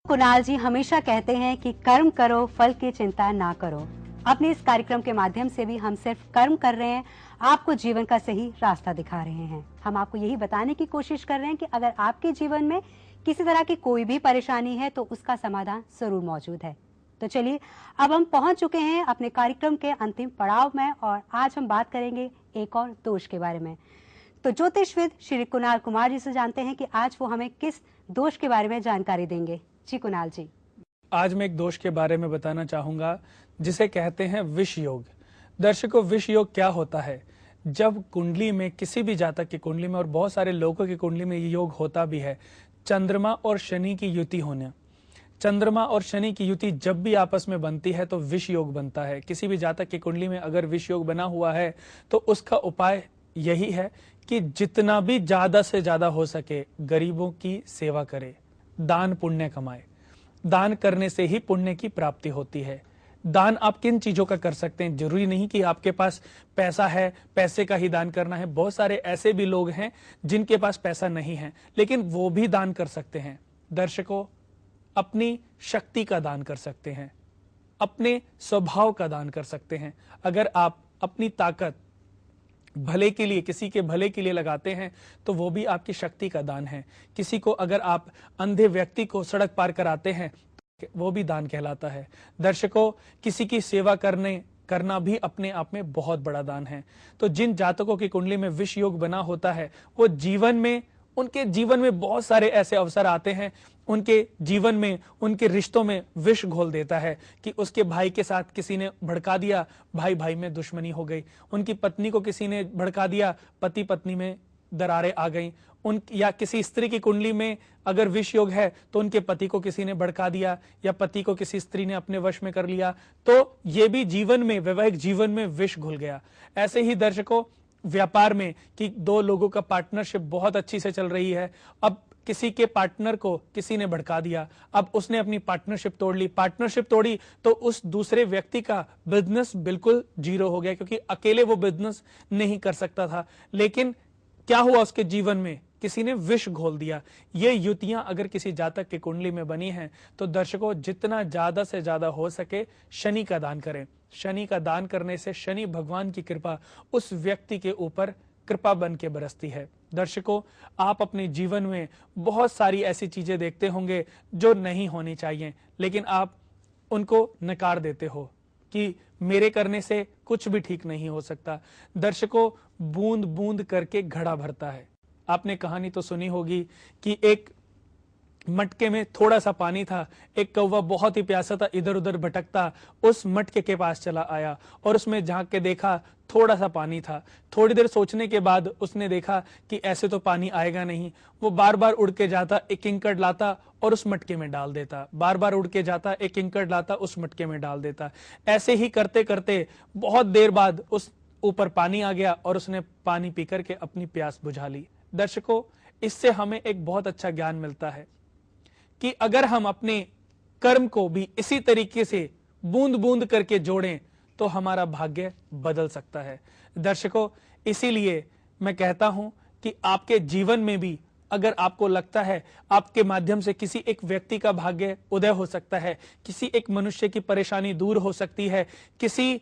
कुणाल जी हमेशा कहते हैं कि कर्म करो, फल की चिंता ना करो। अपने इस कार्यक्रम के माध्यम से भी हम सिर्फ कर्म कर रहे हैं, आपको जीवन का सही रास्ता दिखा रहे हैं। हम आपको यही बताने की कोशिश कर रहे हैं कि अगर आपके जीवन में किसी तरह की कोई भी परेशानी है तो उसका समाधान जरूर मौजूद है। तो चलिए, अब हम पहुंच चुके हैं अपने कार्यक्रम के अंतिम पड़ाव में और आज हम बात करेंगे एक और दोष के बारे में। तो ज्योतिषविद श्री कुणाल कुमार जी से जानते हैं कि आज वो हमें किस दोष के बारे में जानकारी देंगे। जी कुणाल जी। आज मैं एक दोष के बारे में बताना चाहूंगा जिसे कहते हैं विष योग। दर्शकों, विष योग क्या होता है? जब कुंडली में, किसी भी जातक की कुंडली में और बहुत सारे लोगों की कुंडली में ये योग होता भी है, चंद्रमा और शनि की युति होने। चंद्रमा और शनि की युति जब भी आपस में बनती है तो विष योग बनता है। किसी भी जातक की कुंडली में अगर विष योग बना हुआ है तो उसका उपाय यही है कि जितना भी ज्यादा से ज्यादा हो सके गरीबों की सेवा करे, दान पुण्य कमाए। दान करने से ही पुण्य की प्राप्ति होती है। दान आप किन चीजों का कर सकते हैं? जरूरी नहीं कि आपके पास पैसा है, पैसे का ही दान करना है। बहुत सारे ऐसे भी लोग हैं जिनके पास पैसा नहीं है लेकिन वो भी दान कर सकते हैं। दर्शकों, अपनी शक्ति का दान कर सकते हैं, अपने स्वभाव का दान कर सकते हैं। अगर आप अपनी ताकत भले के लिए, किसी के भले के लिए लगाते हैं तो वो भी आपकी शक्ति का दान है। किसी को अगर आप अंधे व्यक्ति को सड़क पार कराते हैं तो वो भी दान कहलाता है। दर्शकों, किसी की सेवा करना भी अपने आप में बहुत बड़ा दान है। तो जिन जातकों की कुंडली में विष योग बना होता है वो उनके जीवन में बहुत सारे ऐसे अवसर आते हैं, उनके जीवन में, उनके रिश्तों में विष घोल देता है कि उसके भाई के साथ किसी ने भड़का दिया, भाई भाई में दुश्मनी हो गई। उनकी पत्नी को किसी ने भड़का दिया, पति पत्नी में दरारें आ गई। या किसी स्त्री की कुंडली में अगर विष योग है तो उनके पति को किसी ने भड़का दिया या पति को किसी स्त्री ने अपने वश में कर लिया, तो ये भी जीवन में, वैवाहिक जीवन में विष घुल गया। ऐसे ही दर्शकों, व्यापार में कि दो लोगों का पार्टनरशिप बहुत अच्छी से चल रही है, अब किसी के पार्टनर को किसी ने भड़का दिया, अब उसने अपनी पार्टनरशिप तोड़ ली। पार्टनरशिप तोड़ी तो उस दूसरे व्यक्ति का बिजनेस बिल्कुल जीरो हो गया क्योंकि अकेले वो बिजनेस नहीं कर सकता था। लेकिन क्या हुआ, उसके जीवन में किसी ने विष घोल दिया। ये युतियां अगर किसी जातक की कुंडली में बनी हैं तो दर्शकों, जितना ज्यादा से ज्यादा हो सके शनि का दान करें। शनि का दान करने से शनि भगवान की कृपा उस व्यक्ति के ऊपर कृपा बन के बरसती है। दर्शकों, आप अपने जीवन में बहुत सारी ऐसी चीजें देखते होंगे जो नहीं होनी चाहिए लेकिन आप उनको नकार देते हो कि मेरे करने से कुछ भी ठीक नहीं हो सकता। दर्शकों, बूंद बूंद करके घड़ा भरता है। आपने कहानी तो सुनी होगी कि एक मटके में थोड़ा सा पानी था, एक कौवा बहुत ही प्यासा था, इधर उधर भटकता उस मटके के पास चला आया और उसमें झांक के देखा थोड़ा सा पानी था। थोड़ी देर सोचने के बाद उसने देखा कि ऐसे तो पानी आएगा नहीं। वो बार बार उड़ के जाता, एक इंकड़ लाता और उस मटके में डाल देता, बार बार उड़ के जाता, एक इंकड़ लाता, उस मटके में डाल देता। ऐसे ही करते करते बहुत देर बाद उस ऊपर पानी आ गया और उसने पानी पी करके अपनी प्यास बुझा ली। दर्शकों, इससे हमें एक बहुत अच्छा ज्ञान मिलता है कि अगर हम अपने कर्म को भी इसी तरीके से बूंद बूंद करके जोड़ें तो हमारा भाग्य बदल सकता है। दर्शकों, इसीलिए मैं कहता हूं कि आपके जीवन में भी अगर आपको लगता है आपके माध्यम से किसी एक व्यक्ति का भाग्य उदय हो सकता है, किसी एक मनुष्य की परेशानी दूर हो सकती है, किसी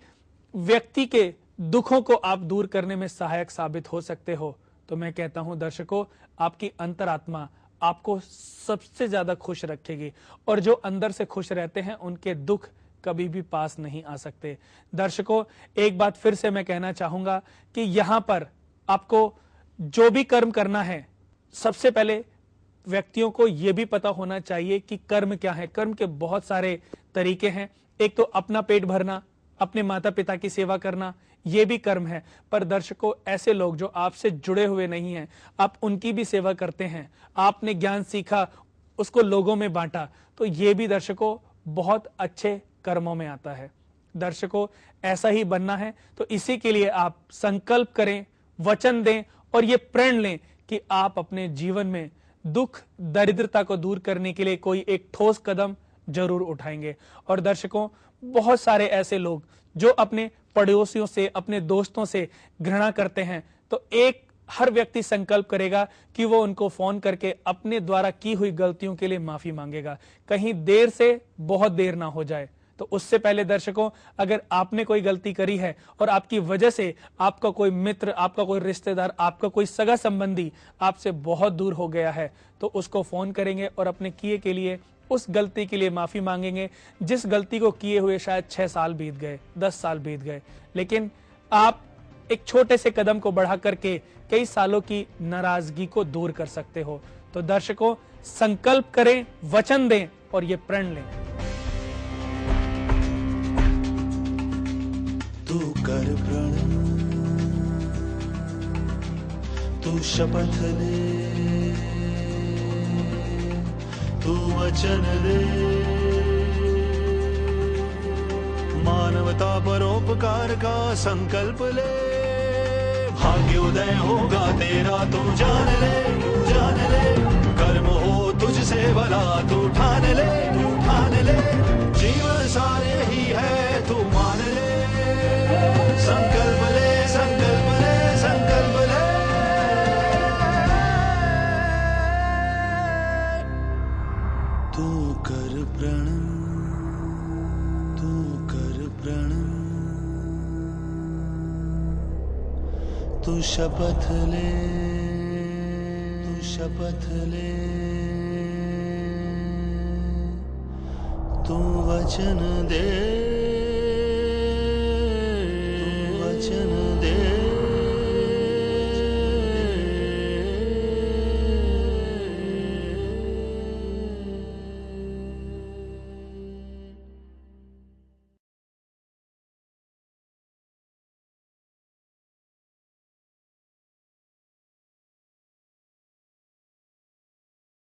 व्यक्ति के दुखों को आप दूर करने में सहायक साबित हो सकते हो, तो मैं कहता हूं दर्शकों, आपकी अंतरात्मा आपको सबसे ज्यादा खुश रखेगी और जो अंदर से खुश रहते हैं उनके दुख कभी भी पास नहीं आ सकते। दर्शकों, एक बात फिर से मैं कहना चाहूंगा कि यहां पर आपको जो भी कर्म करना है, सबसे पहले व्यक्तियों को यह भी पता होना चाहिए कि कर्म क्या है। कर्म के बहुत सारे तरीके हैं। एक तो अपना पेट भरना, अपने माता पिता की सेवा करना, यह भी कर्म है। पर दर्शकों, ऐसे लोग जो आपसे जुड़े हुए नहीं हैं, आप उनकी भी सेवा करते हैं, आपने ज्ञान सीखा, उसको लोगों में बांटा, तो यह भी दर्शकों बहुत अच्छे कर्मों में आता है। दर्शकों, ऐसा ही बनना है तो इसी के लिए आप संकल्प करें, वचन दें और ये प्रण लें कि आप अपने जीवन में दुख दरिद्रता को दूर करने के लिए कोई एक ठोस कदम जरूर उठाएंगे। और दर्शकों, बहुत सारे ऐसे लोग जो अपने पड़ोसियों से, अपने दोस्तों से घृणा करते हैं, तो एक हर व्यक्ति संकल्प करेगा कि वो उनको फोन करके अपने द्वारा की हुई गलतियों के लिए माफी मांगेगा, कहीं देर से बहुत देर ना हो जाए। तो उससे पहले दर्शकों, अगर आपने कोई गलती करी है और आपकी वजह से आपका कोई मित्र, आपका कोई रिश्तेदार, आपका कोई सगा संबंधी आपसे बहुत दूर हो गया है, तो उसको फोन करेंगे और अपने किए के लिए, उस गलती के लिए माफी मांगेंगे जिस गलती को किए हुए शायद 6 साल बीत गए, 10 साल बीत गए, लेकिन आप एक छोटे से कदम को बढ़ा करके कई सालों की नाराजगी को दूर कर सकते हो। तो दर्शकों, संकल्प करें, वचन दें और ये प्रण लें। तू कर प्रण, तू शपथ ले, तू वचन दे, मानवता परोपकार का संकल्प ले, भाग्य उदय होगा तेरा तू जान ले, जान ले, कर्म हो तुझसे भला तू ठान ले, तू ठान ले, जीवन सारे ही है तू मान ले, संकल्प ले, संकल्प ले, संकल्प ले। तू कर प्रण, तू कर प्रण, तू शपथ ले, तू शपथ ले, तू वचन दे, तू वचन दे।